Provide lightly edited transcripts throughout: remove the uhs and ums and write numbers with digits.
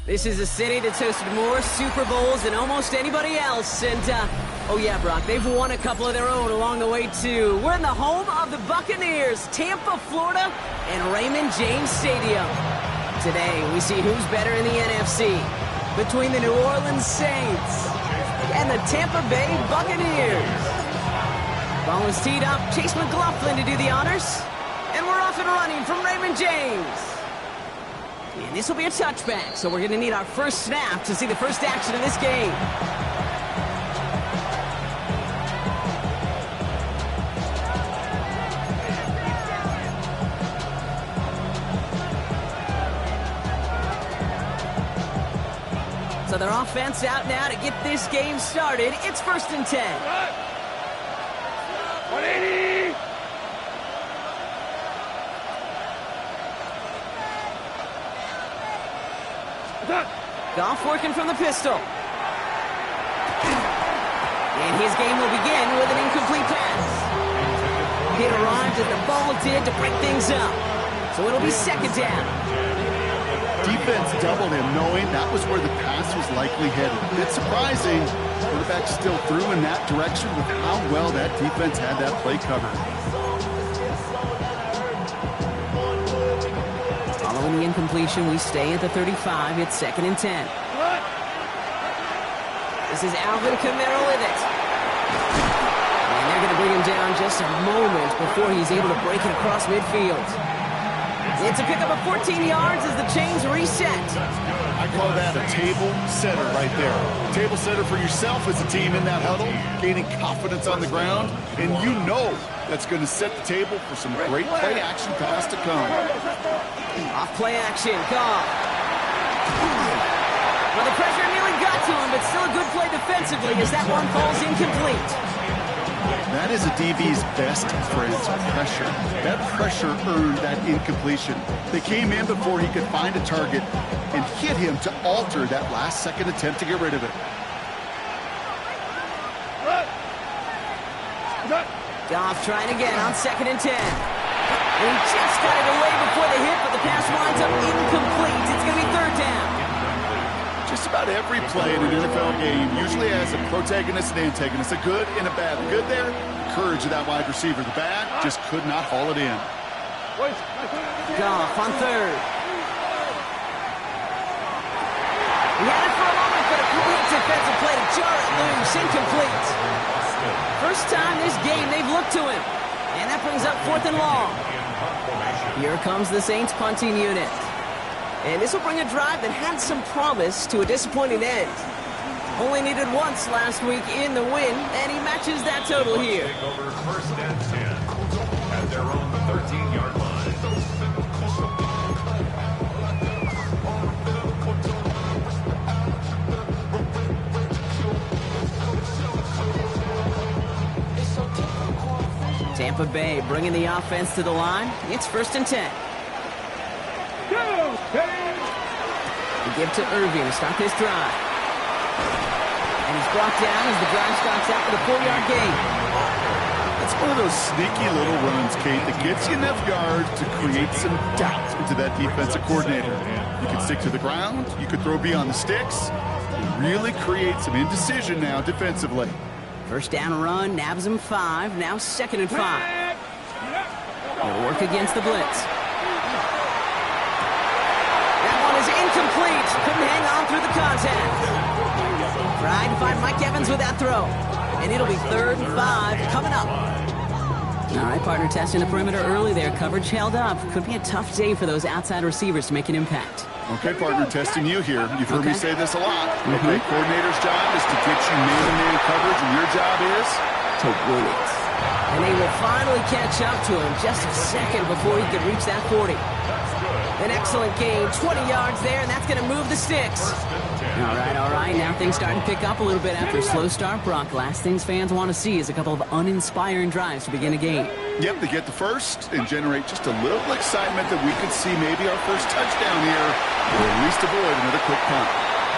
This is a city that's hosted more Super Bowls than almost anybody else. And, oh yeah, Brock, they've won a couple of their own along the way, too. We're in the home of the Buccaneers, Tampa, Florida, and Raymond James Stadium. Today, we see who's better in the NFC between the New Orleans Saints and the Tampa Bay Buccaneers. Ball is teed up. Chase McLaughlin to do the honors. And we're off and running from Raymond James. And this will be a touchback, so we're going to need our first snap to see the first action of this game. So their offense out now to get this game started. It's 1st and 10. 180! Goff working from the pistol. And his game will begin with an incomplete pass. It arrived as the ball did to break things up. So it'll be 2nd down. Defense doubled him, knowing that was where the pass was likely headed. A bit surprising. Quarterback still threw in that direction with how well that defense had that play covered. Following the incompletion, we stay at the 35. It's 2nd and 10. This is Alvin Kamara with it. And they're going to bring him down just a moment before he's able to break it across midfield. It's a pickup of 14 yards as the chains reset. I call that a table setter right there. Table setter for yourself as a team in that huddle, gaining confidence on the ground, and you know that's going to set the table for some great play action pass to come. Off play action, Goff. Well, the pressure nearly got to him, but still a good play defensively as that one falls incomplete. That is a DB's best friend, pressure. That pressure earned that incompletion. They came in before he could find a target and hit him to alter that last-second attempt to get rid of it. Goff trying again on 2nd and 10. And he just got it away before the hit, but the pass winds up incomplete. It's going to be 3rd down. Just about every play in an NFL game usually has a protagonist and antagonist, a good and a bad. The good there, the courage of that wide receiver. The bad just could not haul it in. Goff on 3rd. He had it for a moment, but a great defensive play to jar it loose, incomplete. First time this game they've looked to him. And that brings up 4th and long. Here comes the Saints punting unit. And this will bring a drive that had some promise to a disappointing end. Only needed once last week in the win, and he matches that total here. Over 1st and 10 at their own 13-yard line. Tampa Bay bringing the offense to the line. It's 1st and 10. We give to Irving to start this drive. And he's brought down as the drive starts out with a 4-yard gain. It's one of those sneaky little runs, Kate, that gets you enough yards to create some doubt into that defensive coordinator. You can stick to the ground. You could throw beyond the sticks. You really create some indecision now defensively. 1st down run, nabs him 5. Now 2nd and 5. He'll work against the blitz. That one is incomplete. Couldn't hang on through the contact. Tried to find Mike Evans with that throw. And it'll be 3rd and 5 coming up. All right, partner, testing the perimeter early there. Coverage held up. Could be a tough day for those outside receivers to make an impact. Okay, partner, testing you here. You've heard me say this a lot. Okay, coordinator's job is to get you man-to-man coverage, and your job is to win it. And they will finally catch up to him just a second before he could reach that 40. An excellent gain, 20 yards there, and that's going to move the sticks. All right. Now things starting to pick up a little bit after a slow start, Brock. Last things fans want to see is a couple of uninspiring drives to begin a game. Yep, they get the first and generate just a little excitement that we could see maybe our first touchdown here, or at least avoid another quick punt.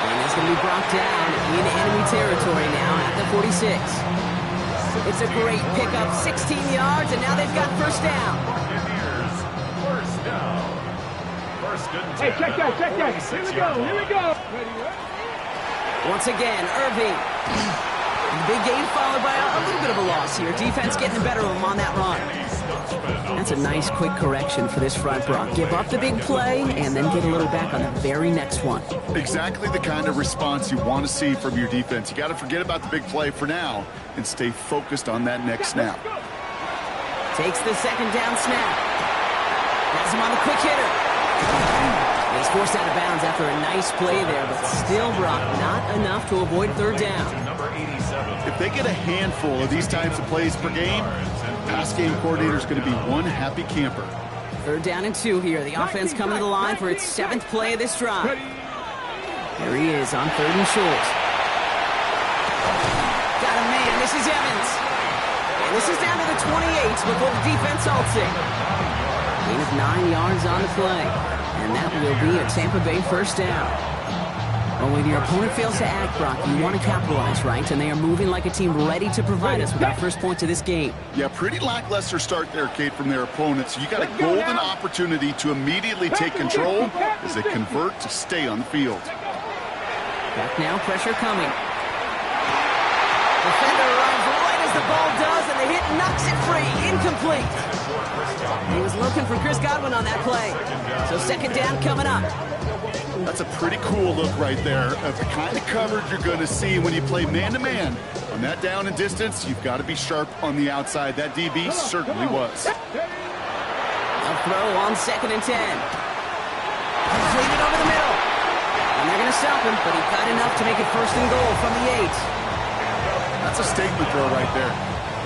And it's going to be brought down in enemy territory now at the 46. It's a great pickup, 16 yards, and now they've got 1st down. First and 10. Hey, check that. Here we go. Once again, Irving. And the big gain followed by a little bit of a loss here. Defense getting the better of him on that run. That's a nice quick correction for this front, Brock. Give up the big play and then get a little back on the very next one. Exactly the kind of response you want to see from your defense. You got to forget about the big play for now and stay focused on that next snap. Takes the second down snap. Has him on the quick hitter. He's forced out of bounds after a nice play there, but still, Brock, not enough to avoid third down. If they get a handful of these types of plays per game, pass game coordinator is going to be one happy camper. Third down and 2 here. The offense coming to the line for its 7th play of this drive. There he is on 3rd and short. Got a man. This is Evans. And this is down to the 28 before the defense halts it. Gain of 9 yards on the play. And that will be a Tampa Bay first down. Well, when your opponent fails to act, Brock, you want to capitalize, right? And they are moving like a team ready to provide us with our first points of this game. Yeah, pretty lackluster start there, Kate, from their opponents. You got a golden opportunity to immediately take control as they convert to stay on the field. Back now, pressure coming. Defender runs right as the ball does, and the hit knocks it free. Incomplete. He was looking for Chris Godwin on that play. So second down coming up. That's a pretty cool look right there of the kind of coverage you're going to see when you play man-to-man. On that down and distance, you've got to be sharp on the outside. That DB certainly was. A throw on 2nd and 10. Completed over the middle. And they're going to stop him, but he got enough to make it 1st and goal from the 8. That's a statement throw right there.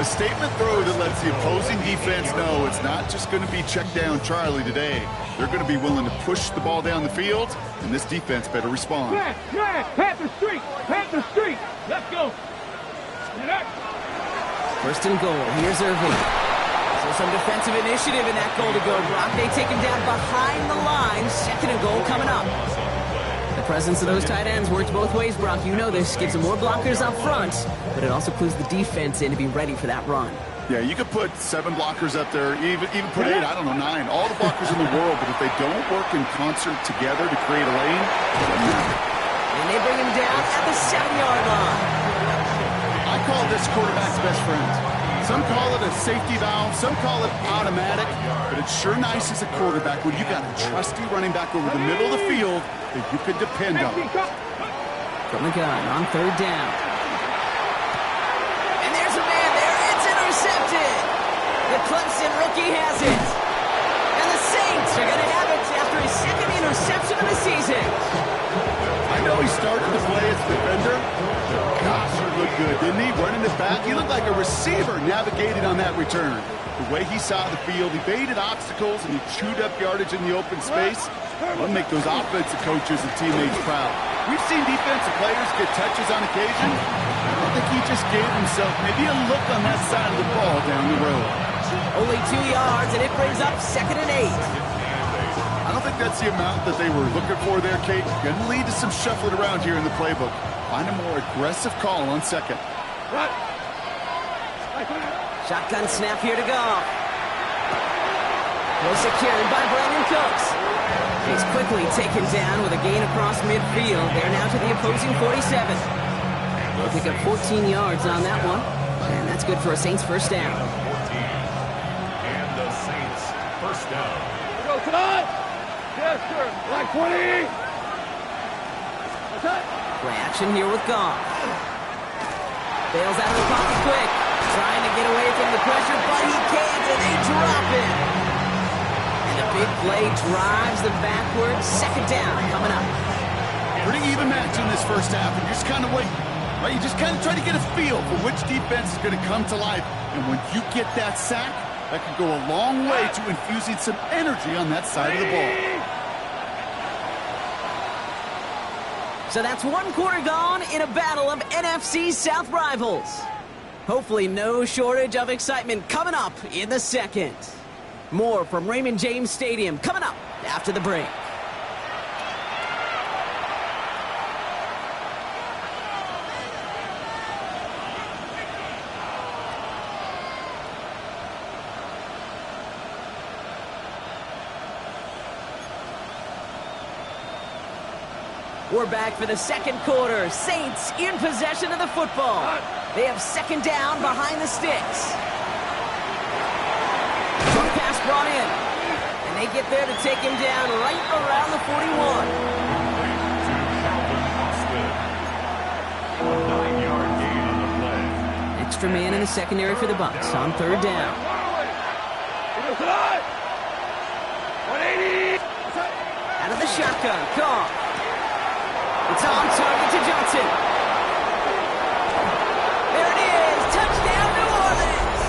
A statement throw that lets the opposing defense know it's not just going to be check down Charlie today. They're going to be willing to push the ball down the field, and this defense better respond. Panther Street. Let's go. 1st and goal. Here's Irving. So some defensive initiative in that goal to go, Brock. They take him down behind the line. 2nd and goal coming up. The presence of those tight ends works both ways, Brock. You know this. Gives them more blockers up front, but it also clues the defense in to be ready for that run. Yeah, you could put 7 blockers up there, even put 8, I don't know, 9. All the blockers in the world, but if they don't work in concert together to create a lane, it doesn't matter. And they bring him down at the 7-yard line. I call this quarterback's best friend. Some call it a safety valve, some call it automatic, but it's sure nice as a quarterback when you got a trusty running back over the middle of the field that you can depend on. From the gun on 3rd down. And there's a man there. It's intercepted. The Clemson rookie has it. And the Saints are going to have it after his 2nd interception of the season. I know he started to play as a defender. Gosh, he looked good, didn't he? Running it back. He looked like a receiver navigated on that return. The way he saw the field, he baited obstacles and he chewed up yardage in the open space. That'll make those offensive coaches and teammates proud. We've seen defensive players get touches on occasion. I don't think he just gave himself maybe a look on that side of the ball down the road. Only 2 yards, and it brings up 2nd and 8. I don't think that's the amount that they were looking for there, Kate. Going to lead to some shuffling around here in the playbook. Find a more aggressive call on 2nd. Shotgun snap here to go. Well secured by Brandon Cooks. He's quickly taken down with a gain across midfield. They're now to the opposing 47. They'll pick up 14 yards on that one. And that's good for a Saints first down. And the Saints first down. Go tonight. Yes, sir. Like 20. Play action here with Goff. Bails out of the pocket quick. Trying to get away from the pressure, but he can't, and they drop it. And a big play drives them backwards. 2nd down coming up. Pretty even match in this first half, and you're just kind of waiting. Right? You just kind of try to get a feel for which defense is going to come to life. And when you get that sack, that can go a long way to infusing some energy on that side of the ball. So that's 1 quarter gone in a battle of NFC South rivals. Hopefully no shortage of excitement coming up in the 2nd. More from Raymond James Stadium coming up after the break. We're back for the second quarter. Saints in possession of the football. They have second down behind the sticks. Quick pass brought in. And they get there to take him down right around the 41. A 9-yard gain on the play. Extra man in the secondary for the Bucs on third down. 180. Out of the shotgun. Call. It's on target to Johnson. There it is. Touchdown, New Orleans.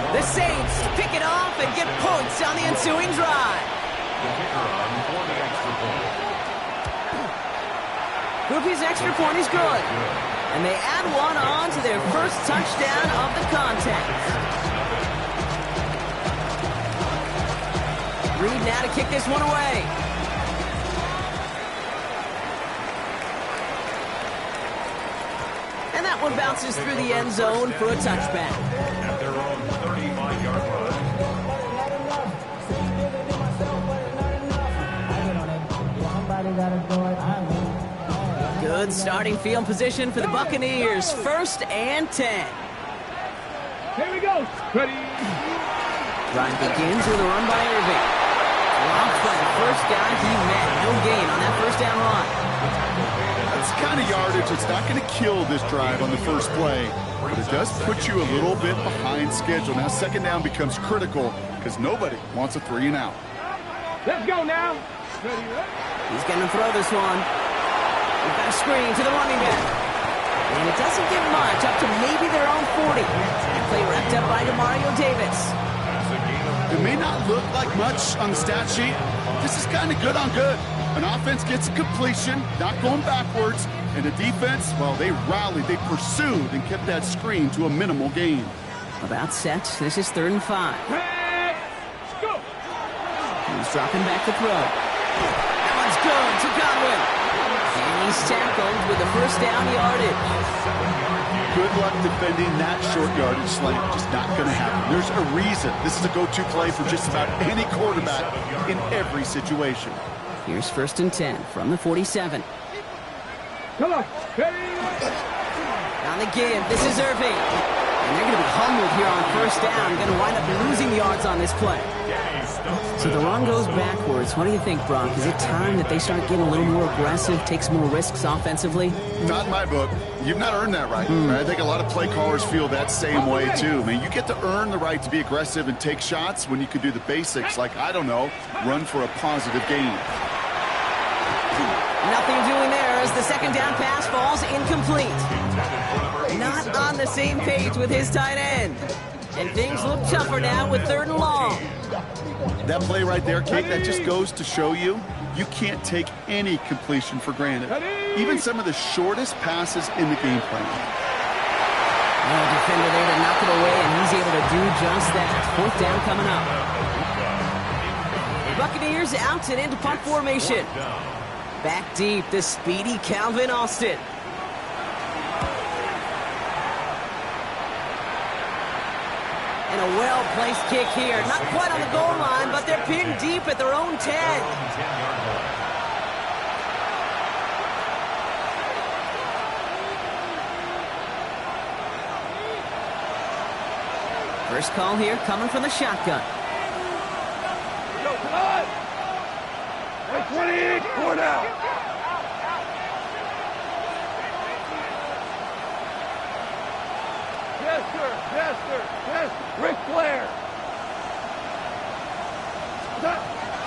The Saints pick it off and get points on the ensuing drive. The kicker on for the extra point. Groupie's extra point is good. And they add one on to their first touchdown of the contest. Reed now to kick this one away. And that one bounces through the end zone for a touchback. At their own 35-yard line. Good starting field position for the Buccaneers. 1st and 10. Here we go. Ready. Drive begins with a run by Irving. Blocked by the first guy he met. No gain on that first down run. That's the kind of yardage that's not going to kill this drive on the first play, but it does put you a little bit behind schedule. Now second down becomes critical because nobody wants a 3 and out. Let's go now. Ready. He's going to throw this one. We've got a screen to the running back. And it doesn't get much, up to maybe their own 40. That play wrapped up by Demario Davis. It may not look like much on the stat sheet. This is kind of good on good. An offense gets a completion, not going backwards, and the defense, well, they rallied, they pursued, and kept that screen to a minimal gain. About set. This is 3rd and 5. Let's go. He's dropping back to throw. That one's good to Godwin. And he's tackled with the first down yardage. Good luck defending that short yardage slant. Just not going to happen. There's a reason. This is a go-to play for just about any quarterback in every situation. Here's 1st and 10 from the 47. Come on. Ready. On the give, this is Irving. And they're going to be humbled here on 1st down. Going to wind up losing yards on this play. So the run goes backwards. What do you think, Brock? Is it time that they start getting a little more aggressive, take some more risks offensively? Not in my book. You've not earned that right. I think a lot of play callers feel that same way, too. I mean, you get to earn the right to be aggressive and take shots when you can do the basics, like, I don't know, run for a positive gain. Nothing doing there as the second down pass falls incomplete. Not on the same page with his tight end. And things look tougher now with 3rd and long. That play right there, Kate, that just goes to show you, you can't take any completion for granted. Even some of the shortest passes in the game plan. Oh, defender there to knock it away, and he's able to do just that. 4th down coming up. Buccaneers out and into punt formation. Back deep, the speedy Calvin Austin. And a well-placed kick here. Not quite on the goal line, but they're pinned deep at their own 10. First call here coming from the shotgun. Go, come on. 120. 4 now. Yes, sir. Yes, sir. Yes. Ric Flair.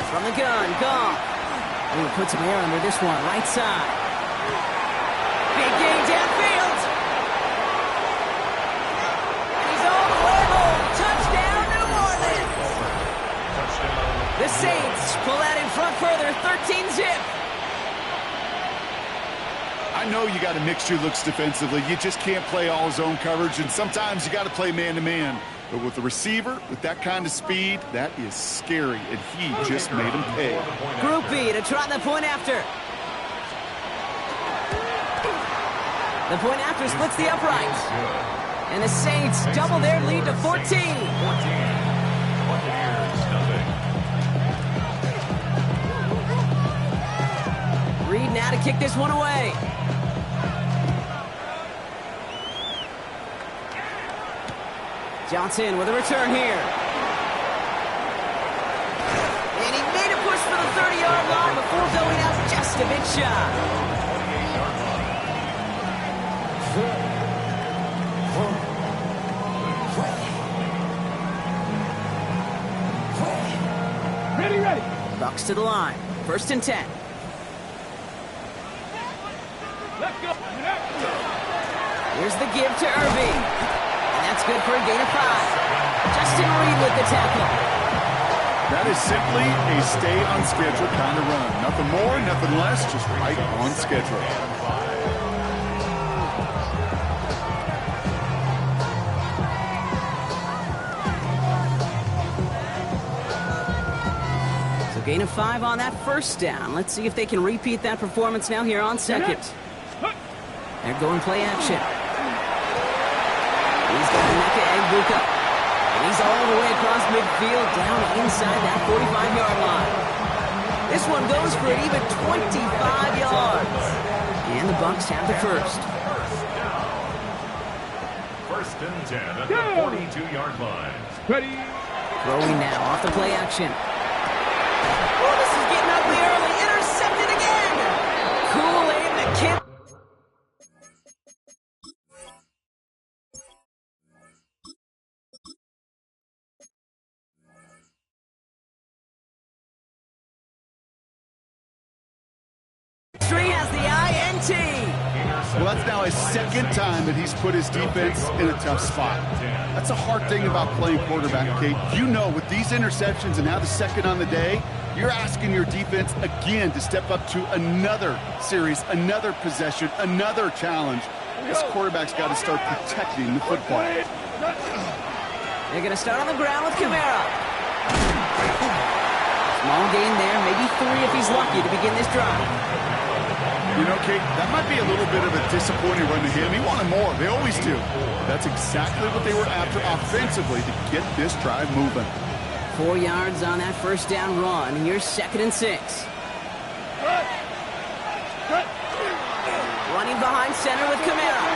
From the gun, Goff. Ooh, put some air under this one, right side. Big game downfield. And he's all the way home. Touchdown, New Orleans. The Saints pull that in front further, 13-zip. I know you got to mix your looks defensively. You just can't play all zone coverage, and sometimes you got to play man-to-man. But with the receiver, with that kind of speed, that is scary, and he just made him pay. Group B to try the point after. The point after splits the uprights. And the Saints double their lead to 14. Reed now to kick this one away. Johnson with a return here. And he made a push for the 30-yard line before going out just a bit shy. Ready. Bucks to the line. 1st and 10. Let's go. Here's the give to Irving. And that's good for a gain of 5. Justin Reed with the tackle. That is simply a stay on schedule kind of run. Nothing more, nothing less, just right on schedule. So gain of 5 on that 1st down. Let's see if they can repeat that performance now here on 2nd. They're going play action. He's got Emeka Egbuka. And he's all the way across midfield down inside that 45-yard line. This one goes for an even 25 yards. And the Bucks have the 1st. 1st and 10 at the 42-yard line. Ready. Throwing now off the play action. Oh, this is getting ugly early. Intercepted again. Kool-Aid the kid. Has the INT. Well, that's now his 2nd time that he's put his defense in a tough spot. That's a hard thing about playing quarterback, Kate. You know, with these interceptions and now the 2nd on the day, you're asking your defense again to step up to another series, another possession, another challenge. This quarterback's got to start protecting the football. They're going to start on the ground with Kamara. Small gain there, maybe 3 if he's lucky to begin this drive. You know, Kate, that might be a little bit of a disappointing run to him. He wanted more. They always do. That's exactly what they were after offensively to get this drive moving. 4 yards on that 1st down run. Here's 2nd and 6. Running behind center with Kamara.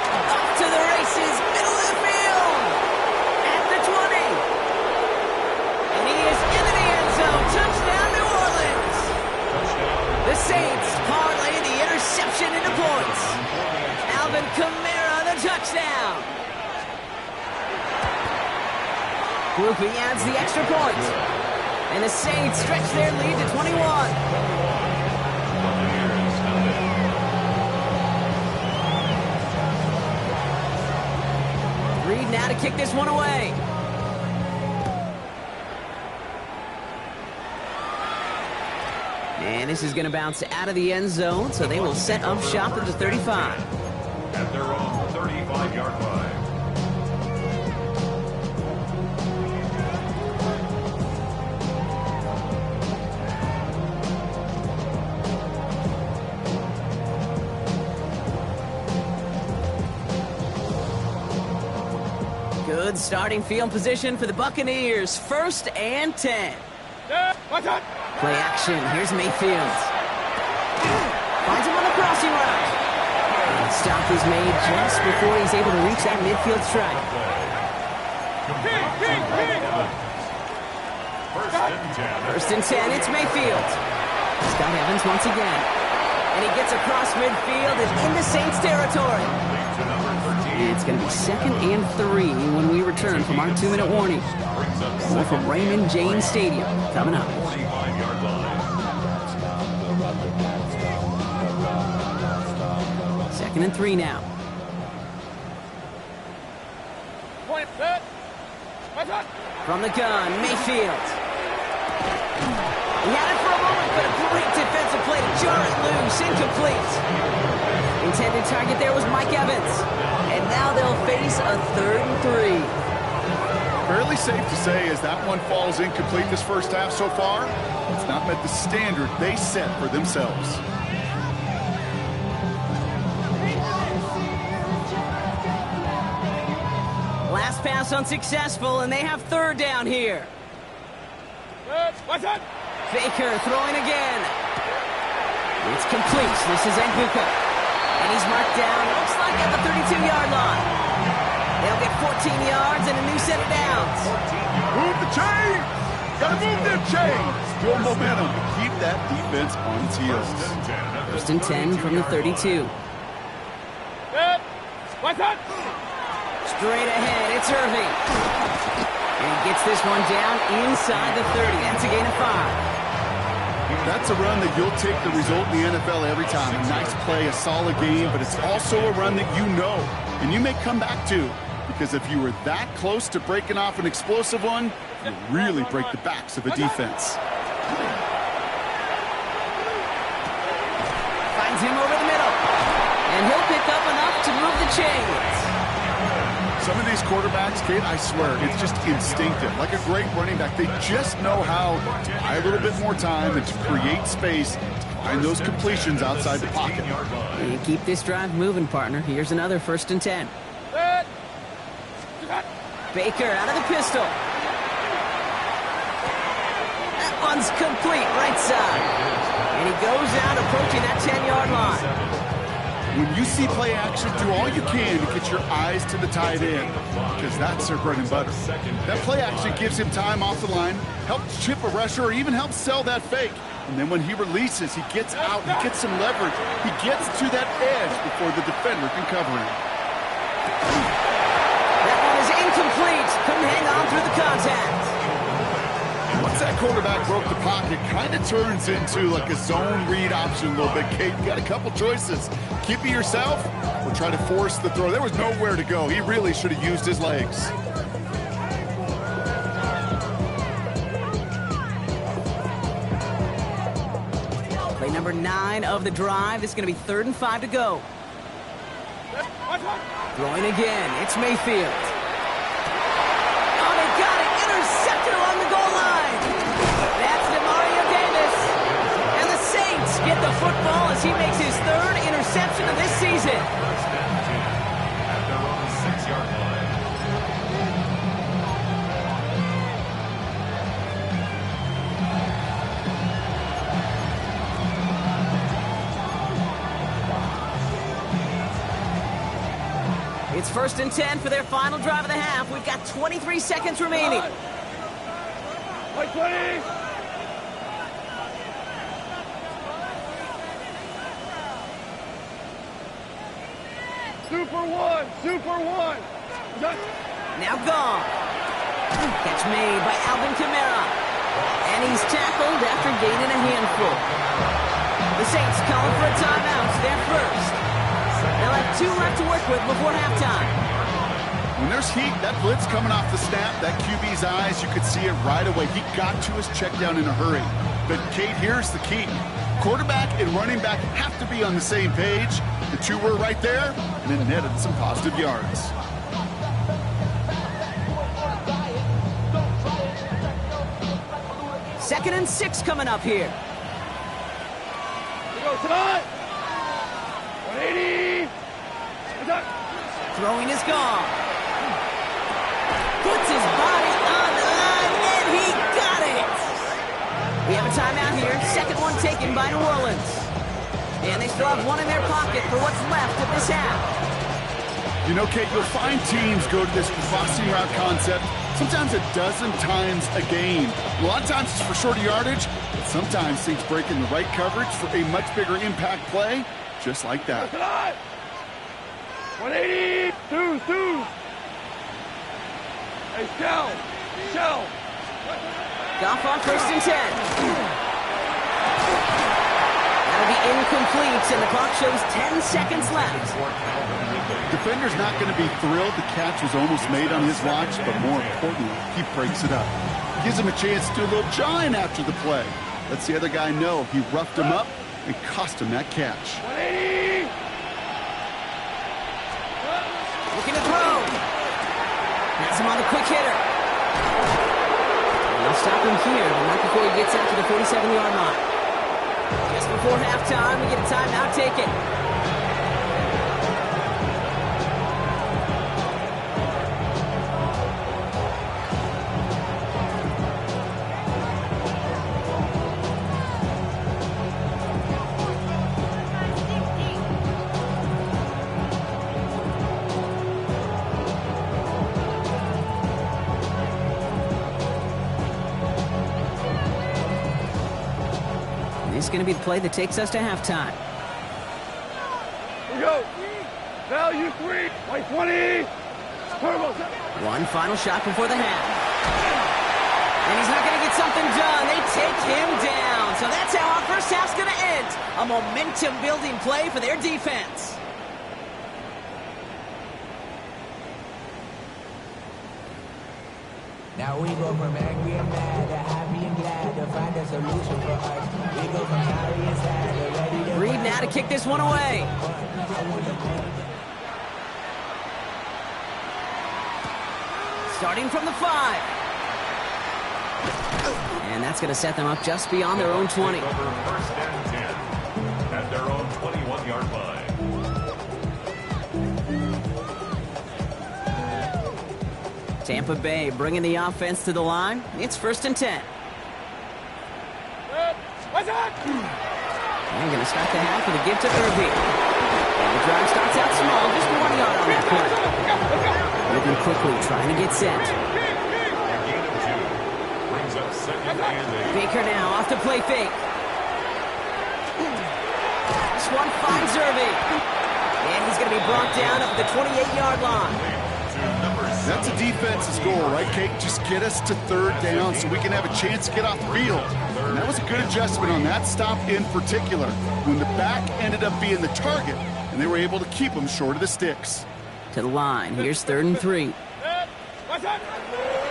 Off to the races, middle of the field. At the 20. And he is into the end zone. Touchdown, New Orleans. The Saints parlay the interception into points. Alvin Kamara, the touchdown. Groupie adds the extra point. And the Saints stretch their lead to 21. Reed now to kick this one away. And this is going to bounce out of the end zone, so they will set up shop at the 35. At their own 35-yard line. Good starting field position for the Buccaneers. 1st and 10. Play action. Here's Mayfield. Finds him on the crossing route. And stop is made just before he's able to reach that midfield strike. 1st and 10. It's Mayfield. Scott Evans once again. And he gets across midfield and into Saints territory. And it's going to be 2nd and 3 when we return from our 2-minute warning. More from Raymond James Stadium coming up. 45-yard line. 2nd and 3 now. From the gun, Mayfield. He had it for a moment, but a great defensive play to jar it loose. Incomplete. Intended target there was Mike Evans. And now they'll face a 3rd and 3. Fairly safe to say as that one falls incomplete this 1st half so far, it's not met the standard they set for themselves. Last pass unsuccessful, and they have 3rd down here. Baker throwing again. It's complete. This is Nguka. And he's marked down, looks like at the 32-yard line. They'll get 14 yards and a new set of downs. Move the chains! Gotta move them chains! Build momentum. Keep that defense on its heels. First and 10 from the 32. Straight ahead, it's Irving. And he gets this one down inside the 30. That's a gain of 5. That's a run that you'll take the result in the NFL every time. A nice play, a solid game, but it's also a run that you know and you may come back to, because if you were that close to breaking off an explosive one, you really break the backs of a defense. Finds him over the middle, and he'll pick up enough to move the chains. Some of these quarterbacks, Kate, I swear, it's just instinctive. Like a great running back, they just know how to buy a little bit more time and to create space to find those completions outside the pocket. And keep this drive moving, partner. Here's another first and 10. Baker out of the pistol. That one's complete, right side. And he goes out approaching that 10-yard line. When you see play action, do all you can to get your eyes to the tight end, because that's their bread and butter. That play action gives him time off the line, helps chip a rusher, or even helps sell that fake. And then when he releases, he gets out, he gets some leverage. He gets to that edge before the defender can cover him. That one is incomplete. Couldn't hang on through the contact. Once that quarterback broke the pocket, kind of turns into like a zone read option a little bit. Kate, you got a couple choices. Keep it yourself or try to force the throw. There was nowhere to go. He really should have used his legs. Play number 9 of the drive. This is going to be 3rd and 5 to go. Throwing again. It's Mayfield. Oh, they got it. Intercepted along the goal line. That's DeMario Davis. And the Saints get the football as he makes his 3rd interception of this season. At their own 6-yard line. It's 1st and 10 for their final drive of the half. We've got 23 seconds remaining. Like 20. Super one. Now gone. Catch made by Alvin Kamara. And he's tackled after gaining a handful. The Saints calling for a timeout. They're first. They'll have 2 left to work with before halftime. When there's heat, that blitz coming off the snap, that QB's eyes, you could see it right away. He got to his check down in a hurry. But, Kate, here's the key. Quarterback and running back have to be on the same page. The 2 were right there, and it netted some positive yards. Second and 6 coming up here. We go tonight. 180. Throwing is gone. Puts his body on the line, and he got it. We have a timeout here. Second one taken by New Orleans. And they still have 1 in their pocket for what's left of this half. You know, Kate, you'll find teams go to this crossing route concept sometimes a dozen times a game. A lot of times it's for shorter yardage, but sometimes things break in the right coverage for a much bigger impact play, just like that. 180. Two. Hey, shell. Goff on 1st and 10. That'll be incomplete, and the clock shows 10 seconds left. Defender's not going to be thrilled the catch was almost made on his watch, but more importantly, he breaks it up. Gives him a chance to do a little jawing after the play. Lets the other guy know he roughed him up and cost him that catch. 180. Looking to throw. Has him on the quick hitter. And they'll stop him here, but not before he gets out to the 47-yard line. Just before halftime, we get a timeout taken. This is going to be the play that takes us to halftime. Here we go. Now you three. Like 20. Turbo. One final shot before the half. And he's not going to get something done. They take him down. So that's how our first half's going to end. A momentum-building play for their defense. Now we go from angry and mad to happy and glad to find a solution for us. We go from sorry and sad to ready to... Reed now to kick this one away. Starting from the 5. And that's going to set them up just beyond their own 20. Over first and 10 at their own 21-yard line. Tampa Bay bringing the offense to the line. It's first and 10. What's up? And going to start the half with a give to Irby. And the drive starts out small, just 1 yard on that play. Moving quickly, trying to get set. Gain of 2 brings up second and 8. Baker now off to play fake. This one finds Irby. And he's going to be brought down at the 28-yard line. That's a defense's goal, right, Kate? Just get us to third down so we can have a chance to get off the field. And that was a good adjustment on that stop in particular, when the back ended up being the target, and they were able to keep him short of the sticks. To the line. Here's 3rd and 3.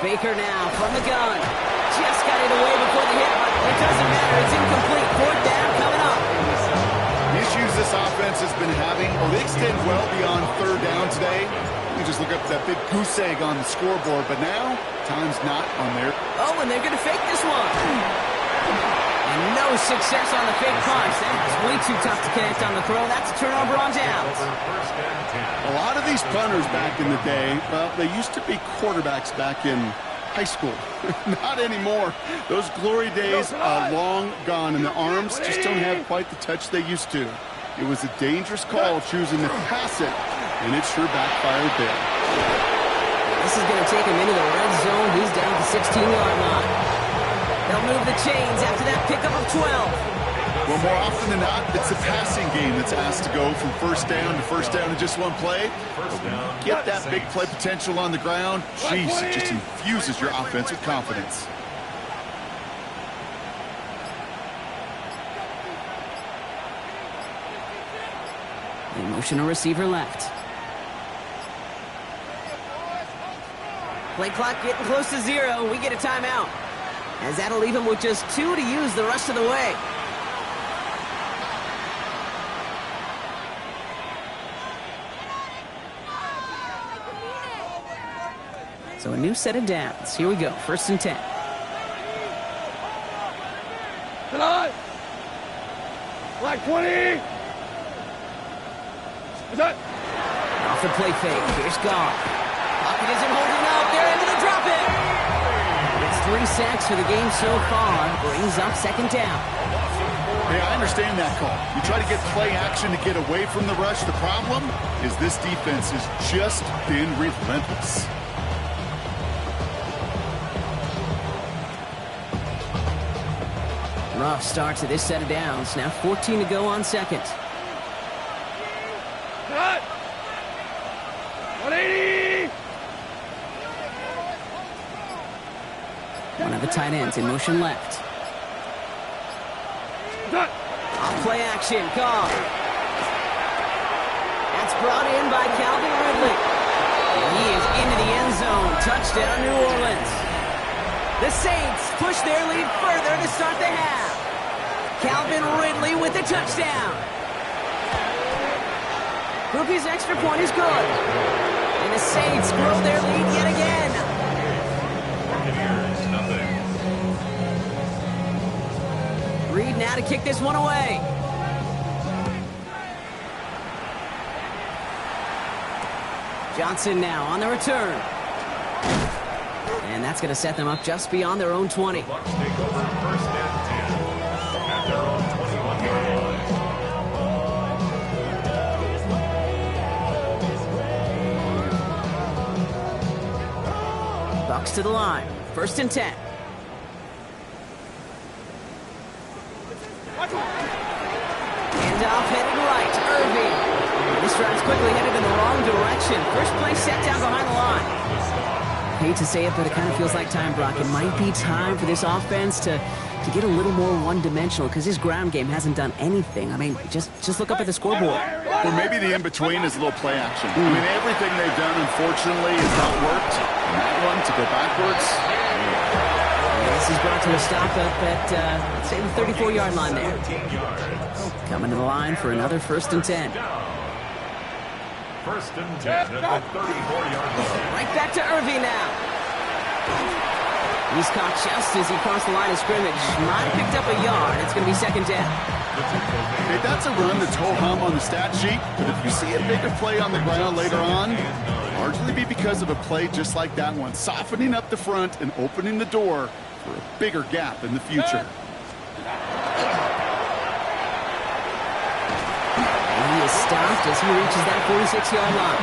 Baker now from the gun. Just got it away before the hit, but it doesn't matter. It's incomplete. 4th down coming up. The issues this offense has been having, they extend well beyond third down today. You just look up that big goose egg on the scoreboard, but now time's not on there. Oh, and they're going to fake this one. And no success on the fake punch. That's way too tough to connect on the throw. That's a turnover on downs. A lot of these punters back in the day, well, they used to be quarterbacks back in high school. Not anymore. Those glory days are long gone, and the arms just don't have quite the touch they used to. It was a dangerous call choosing to pass it, and it sure backfired there. This is going to take him into the red zone. He's down at the 16-yard line. They'll move the chains after that pickup of 12. Well, more often than not, it's the passing game that's asked to go from first down in just one play. Get that big play potential on the ground. Jeez, it just infuses your offense with confidence. They motion a receiver left. Play clock getting close to 0. We get a timeout, as that'll leave him with just 2 to use the rest of the way. So a new set of downs. Here we go. First and 10. Tonight. Like 20. What's that? Off the play fake. Here's Goff. Pocket isn't holding up. They're into the drop it. It's 3 sacks for the game so far. Brings up second down. Hey, I understand that call. You try to get play action to get away from the rush. The problem is this defense has just been relentless. Rough start to this set of downs. Now 14 to go on second. Cut. 180. One of the tight ends in motion left. Cut. Off play action. Goff. That's brought in by Calvin Ridley. And he is into the end zone. Touchdown, New Orleans. The Saints push their lead further to start the half. Calvin Ridley with the touchdown. Groupie's extra point is good. And the Saints grow their lead yet again. Reed now to kick this one away. Johnson now on the return. And that's going to set them up just beyond their own 20. Bucks take over first and 10 at their own 21-yard line. Bucks to the line. First and 10. And off headed right, Irving. This drive's quickly headed in the wrong direction. First play set down behind the line. Hate to say it, but it kind of feels like time, Brock. It might be time for this offense to get a little more one-dimensional because his ground game hasn't done anything. I mean, just look up at the scoreboard. Or maybe the in-between is a little play action. I mean, everything they've done, unfortunately, has not worked. And that one, to go backwards. This is brought to a stop up at, let's say, the 34-yard line there. Coming to the line for another 1st and 10. 1st and 10 at the 34-yard line. Right back to Irving now. He's caught just as he crossed the line of scrimmage. Might have picked up a yard. It's going to be 2nd down. Okay, that's a run that's ho-hum on the stat sheet, but if you see a bigger play on the ground later on, largely be because of a play just like that one, softening up the front and opening the door for a bigger gap in the future. And he is stopped as he reaches that 46-yard line.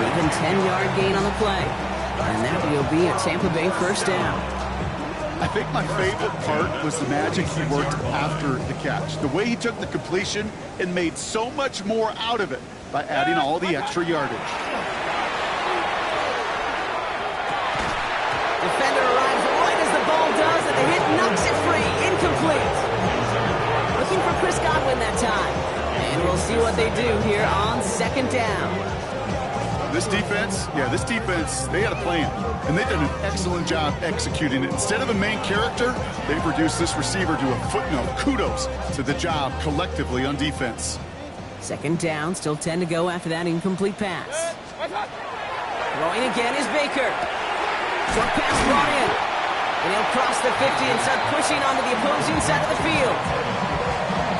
Even 10-yard gain on the play. And that will be a Tampa Bay 1st down. I think my favorite part was the magic he worked after the catch. The way he took the completion and made so much more out of it by adding all the extra yardage. Defender arrives right as the ball does, and the hit knocks it free. Incomplete. Looking for Chris Godwin that time. And we'll see what they do here on 2nd down. This defense, they had a plan, and they've done an excellent job executing it. Instead of a main character, they've reduced this receiver to a footnote. Kudos to the job collectively on defense. 2nd down, still 10 to go after that incomplete pass. Throwing again is Baker. Short pass brought in. And he'll cross the 50 and start pushing onto the opposing side of the field.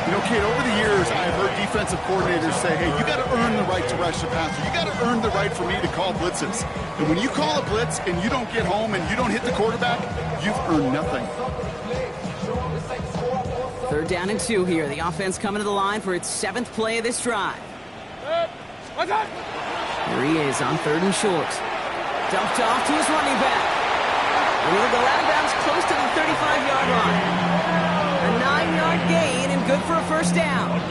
You know, Kate, over the years, I've heard defensive coordinators say, hey, you got to earn the right to rush the passer. You got to earn the right for me to call blitzes. And when you call a blitz and you don't get home and you don't hit the quarterback, you've earned nothing. 3rd down and 2 here. The offense coming to the line for its 7th play of this drive. Here he is on 3rd and short. Dumped off to his running back. And he'll go out of bounds close to the 35-yard line. A 9-yard gain and good for a 1st down.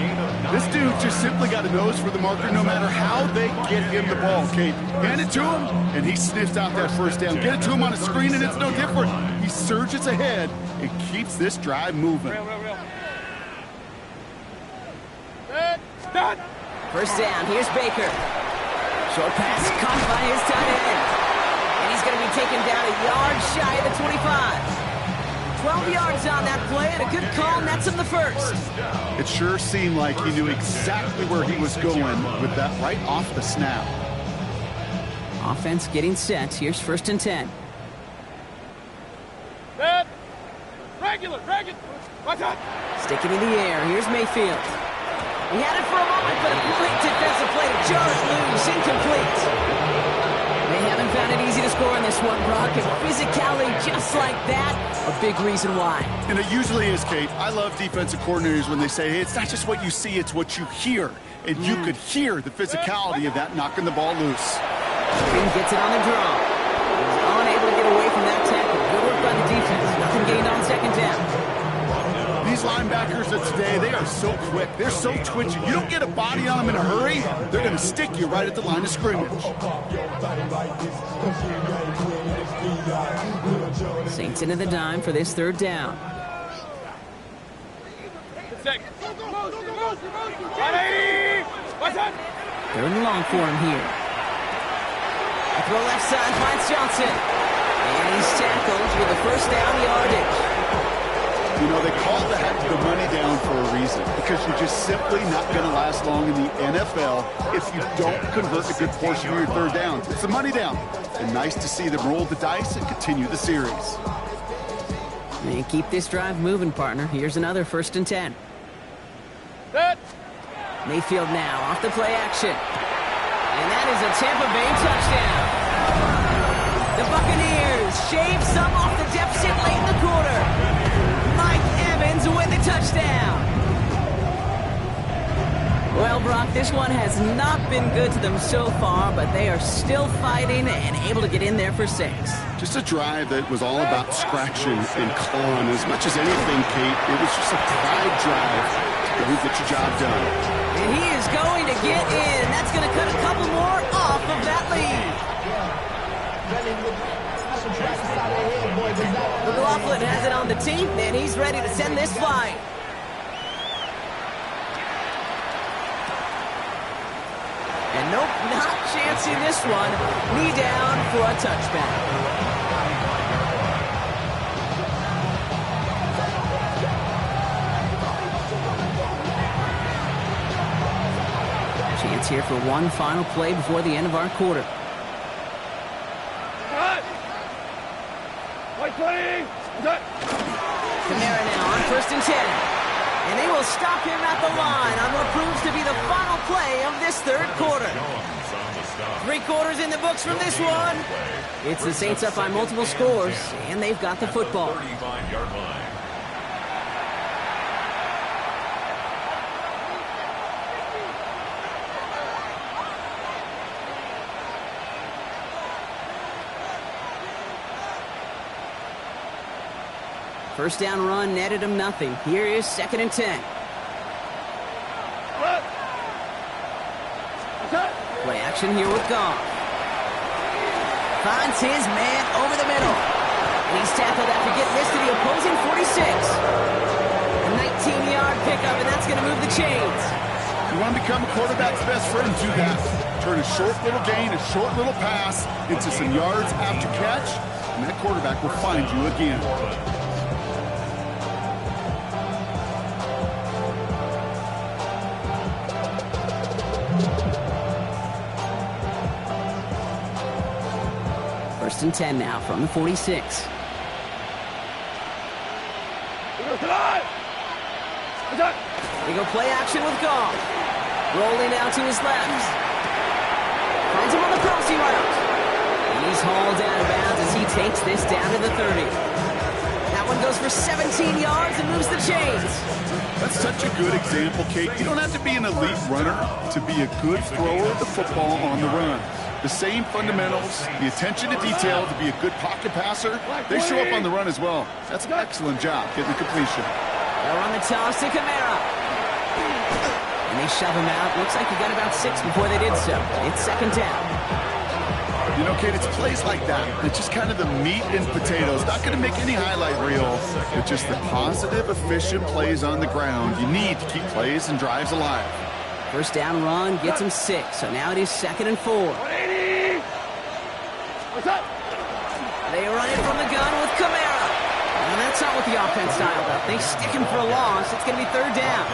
This dude just simply got a nose for the marker no matter how they get him the ball, Kate. Hand it to him, and he sniffs out that 1st down. Get it to him on a screen, and it's no different. He surges ahead and keeps this drive moving. 1st down, here's Baker. Short pass caught by his tight end. And he's going to be taken down a yard shy of the 25. 12 yards on that play, and a good call nets him the 1st. It sure seemed like he knew exactly where he was going with that right off the snap. Offense getting set. Here's 1st and 10. Regular. Sticking in the air. Here's Mayfield. He had it for a moment, but a complete defensive play to jar it loose. Incomplete. They haven't found it easy to score in this one, Brock. And physicality just like that, a big reason why. And it usually is, Kate. I love defensive coordinators when they say, hey, it's not just what you see, it's what you hear. And you could hear the physicality of that knocking the ball loose. King gets it on the draw. He's unable to get away from that tackle. Good work by the defense. Nothing gained on 2nd down. These linebackers of today, they are so quick. They're so twitchy. You don't get a body on them in a hurry, they're going to stick you right at the line of scrimmage. Saints into the dime for this 3rd down. They're in the long for him here. A throw left side finds Johnson. And he's tackled with a 1st down yardage. You know, they call that the money down for a reason, because you're just simply not going to last long in the NFL if you don't convert a good portion of your 3rd downs. It's the money down. And nice to see them roll the dice and continue the series. And keep this drive moving, partner. Here's another 1st and 10. Mayfield now off the play action. And that is a Tampa Bay touchdown. The Buccaneers shave some off the deficit late in the quarter. Mike Evans with the touchdown. Well, Brock, this one has not been good to them so far, but they are still fighting and able to get in there for 6. Just a drive that was all about scratching and clawing. As much as anything, Kate, it was just a pride drive to go get your job done. And he is going to get in. That's going to cut a couple more off of that lead. McLaughlin has it on the tee, and he's ready to send this flying. And nope, not chancing this one. Knee down for a touchback. Chance here for one final play before the end of our quarter. Kamara now on 1st and 10. And they will stop him at the line on what proves to be the final play of this third quarter. 3 quarters in the books from this one. It's the Saints up by multiple scores, and they've got the football. 35-yard line. First down run netted him nothing. Here is 2nd and 10. Play action here with Goff. Finds his man over the middle. And he's tackled after getting this to the opposing 46. A 19-yard pickup, and that's going to move the chains. You want to become a quarterback's best friend, do that. Turn a short little gain, a short little pass into some yards after catch, and that quarterback will find you again. First and 10 now from the 46. They go play action with Goff. Rolling out to his left. Finds him on the crossing route. And he's hauled out of bounds as he takes this down to the 30. That one goes for 17 yards and moves the chains. That's such a good example, Kate. You don't have to be an elite runner to be a good thrower of the football on the run. The same fundamentals, the attention to detail to be a good pocket passer, they show up on the run as well. That's an excellent job getting the completion. They'll run the toss to Kamara. And they shove him out. Looks like he got about 6 before they did so. It's 2nd down. You know, Kate, it's plays like that. It's just kind of the meat and potatoes. Not going to make any highlight reel, but just the positive, efficient plays on the ground. You need to keep plays and drives alive. First down run gets him 6. So now it is 2nd and 4. They run it from the gun with Kamara. And that's not what the offense dialed up. They stick him for a loss. It's going to be 3rd down.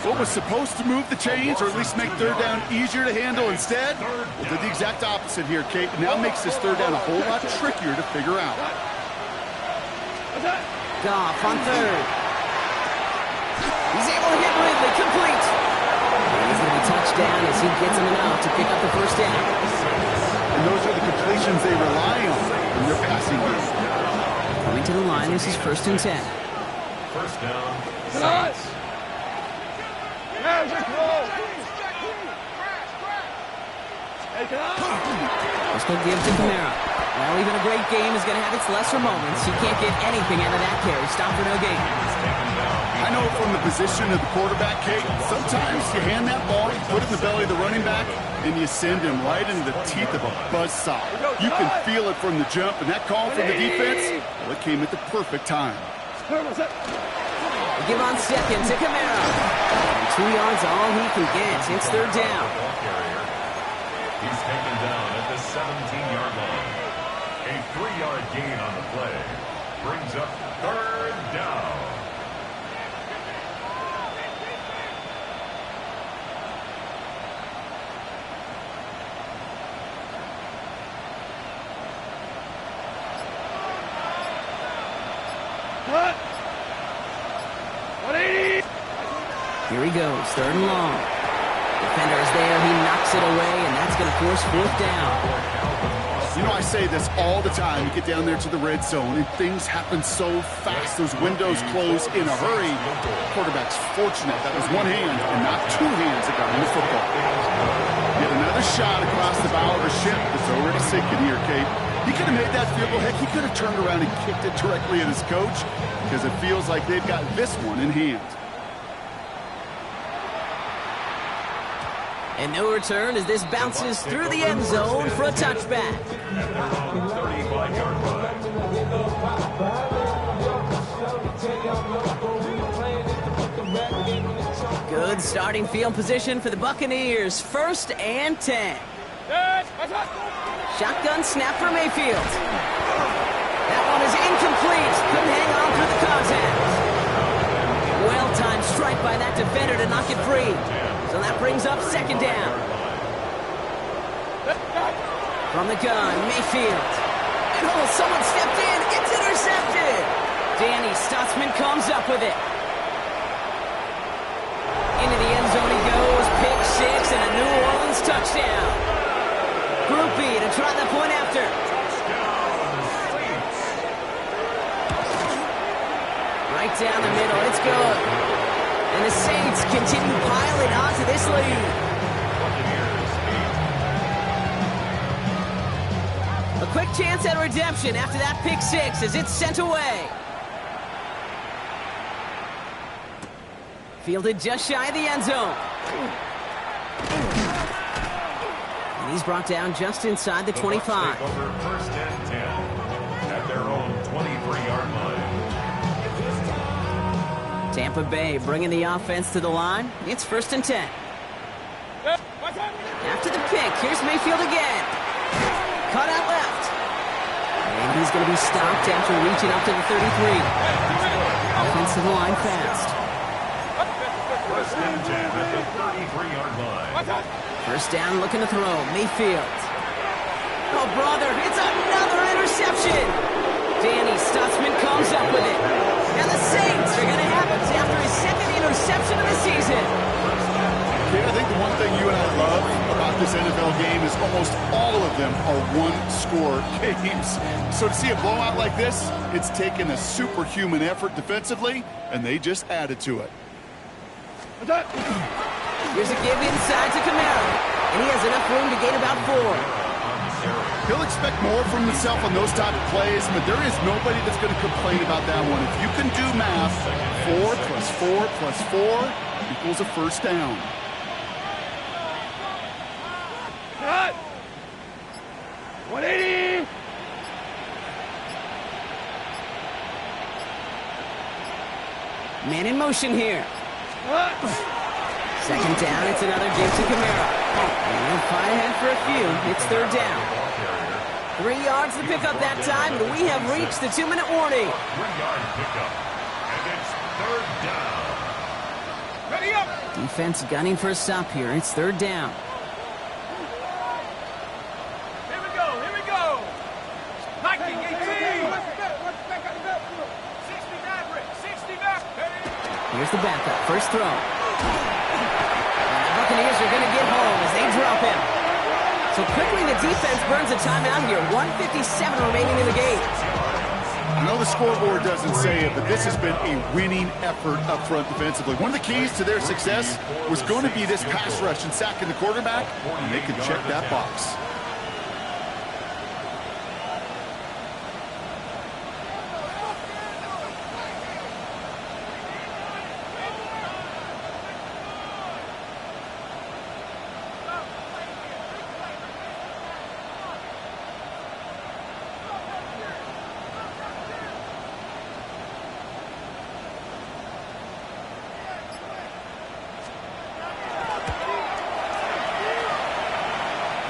What was supposed to move the chains, or at least make 3rd down easier to handle instead, well, did the exact opposite here, Kate. It now makes this 3rd down a whole lot trickier to figure out. Goff on 3rd. He's able to hit Ridley, complete. And he's going to be touched down as he gets him enough to pick up the 1st down. And those are the completions they rely on in their passing game. Coming to the line, this is 1st and 10. First down. Saints. Let's give to Kamara. Well, even a great game is going to have its lesser moments. He can't get anything out of that carry. Stop for no gain. I know from the position of the quarterback, Kate, sometimes you hand that ball, you put it in the belly of the running back, and you send him right into the teeth of a buzzsaw. You can feel it from the jump, and that call from the defense, well, it came at the perfect time. Give on 2nd to Kamara. And 2 yards all he can get. It's 3rd down. He's taken down at the 17-yard line. A 3-yard gain on the play brings up 3rd down. Here he goes, 3rd and long. Defender is there, he knocks it away, and that's going to force 4th down. You know, I say this all the time. You get down there to the red zone, and things happen so fast. Those windows close in a hurry. Quarterback's fortunate. That was one hand and not two hands that got him the football. Get another shot across the bow of a ship that's already sinking here, Kate. He could have made that field goal. Heck, he could have turned around and kicked it directly at his coach because it feels like they've got this one in hand. And no return as this bounces through the end zone for a touchback. At their own 35-yard line. Good starting field position for the Buccaneers. 1st and 10. Shotgun snap for Mayfield. That one is incomplete. Couldn't hang on through the contact. Well-timed strike by that defender to knock it free. So that brings up 2nd down. From the gun, Mayfield. And oh, someone stepped in. It's intercepted. Danny Stutzman comes up with it. Into the end zone he goes. Pick 6 and a New Orleans touchdown. Groupie to try the point after. Right down the middle. It's good. And the Saints continue piling onto this lead. A quick chance at redemption after that pick 6 as it's sent away. Fielded just shy of the end zone. And he's brought down just inside the 25. Over 1st and 10 at their own 23-yard line. Tampa Bay bringing the offense to the line. It's 1st and 10. After the pick, here's Mayfield again. Cut out left. And he's going to be stopped after reaching up to the 33. Offensive line fast. 1st and 10 at the 33-yard line. 1st down, looking to throw. Mayfield. Oh, brother, it's another interception. Danny Stutzman comes up with it. And the Saints are going to have it after his 2nd interception of the season. I think the one thing you and I love about this NFL game is almost all of them are one-score games. So to see a blowout like this, it's taken a superhuman effort defensively, and they just added to it. Here's a give inside to Camaro, and he has enough room to gain about 4. He'll expect more from himself on those type of plays, but there is nobody that's going to complain about that one. If you can do math, 4 plus 4 plus 4 equals a 1st down. Cut! 180! Man in motion here. Cut! 2nd down, it's another give to Camaro. And they'll fight ahead for a few. It's 3rd down. 3 yards to pick up that time, and we have reached the 2-minute warning. 3-yard pickup, and it's 3rd down. Ready up! Defense gunning for a stop here. It's 3rd down. Here we go, here we go! 19, 18! 60 Maverick, 60 Maverick! Here's the backup. 1st throw. The Buccaneers are going to get home as they drop him. So quickly the defense burns a timeout here. 1:57 remaining in the game. I know the scoreboard doesn't say it, but this has been a winning effort up front defensively. One of the keys to their success was going to be this pass rush and sacking the quarterback, and they could check that box.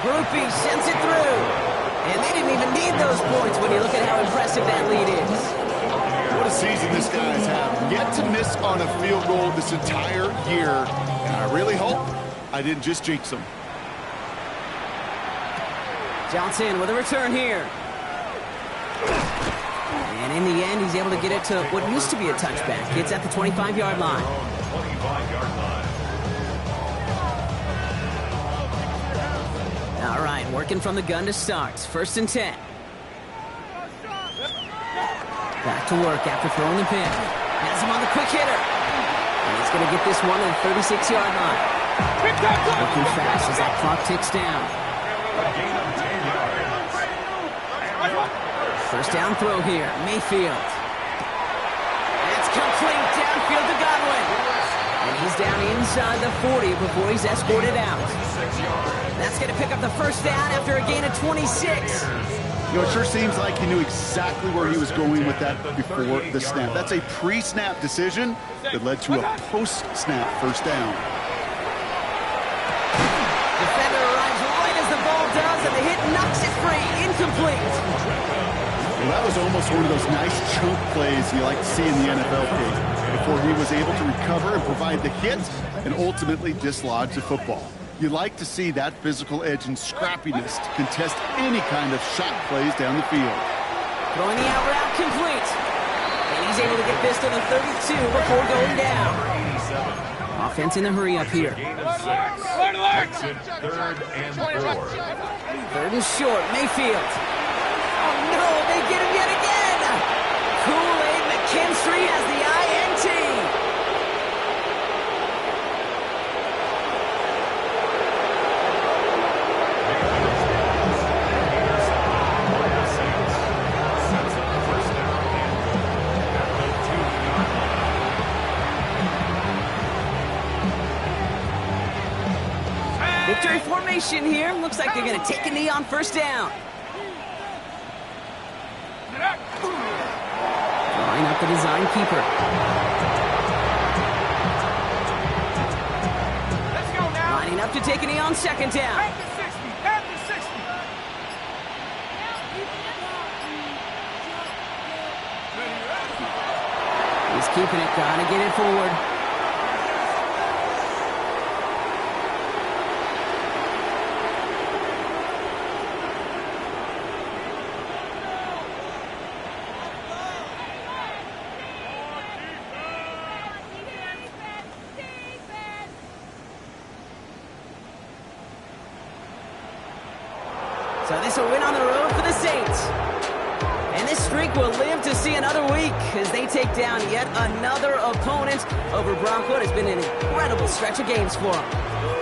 Groupie sends it through. And they didn't even need those points when you look at how impressive that lead is. What a season this guy's had. Yet to miss on a field goal this entire year. And I really hope I didn't just jinx him. Johnson with a return here. And in the end, he's able to get it to what used to be a touchback. It's at the 25-yard line. 25-yard line. All right, working from the gun to start. 1st and 10. Back to work after throwing the pin. Has him on the quick hitter. And he's going to get this one at the 36-yard line. Looking fast as that clock ticks down. First down throw here. Mayfield. It's complete downfield to Godwin. And he's down inside the 40 before he's escorted out. That's going to pick up the first down after a gain of 26. You know, it sure seems like he knew exactly where he was going with that before the snap. That's a pre-snap decision that led to a post-snap first down. Defender arrives right as the ball does, and the hit knocks it free. Incomplete. Well, that was almost one of those nice chunk plays you like to see in the NFL case before he was able to recover and provide the hit and ultimately dislodge the football. You like to see that physical edge and scrappiness to contest any kind of shot plays down the field. Throwing the out route complete. And he's able to get this to the 32 before going down. Offense in the hurry up here. Exit 3rd and 4. 3rd and short, Mayfield. Oh no, they get him yet again. Kool-Aid McKinstry has the INT. Victory formation here. Looks like they're going to take a knee on first down. Line up the design keeper. Lining up to take a knee on 2nd down. He's keeping it. Gotta get it forward. So this will win on the road for the Saints. And this streak will live to see another week as they take down yet another opponent over Bronco. It's been an incredible stretch of games for them.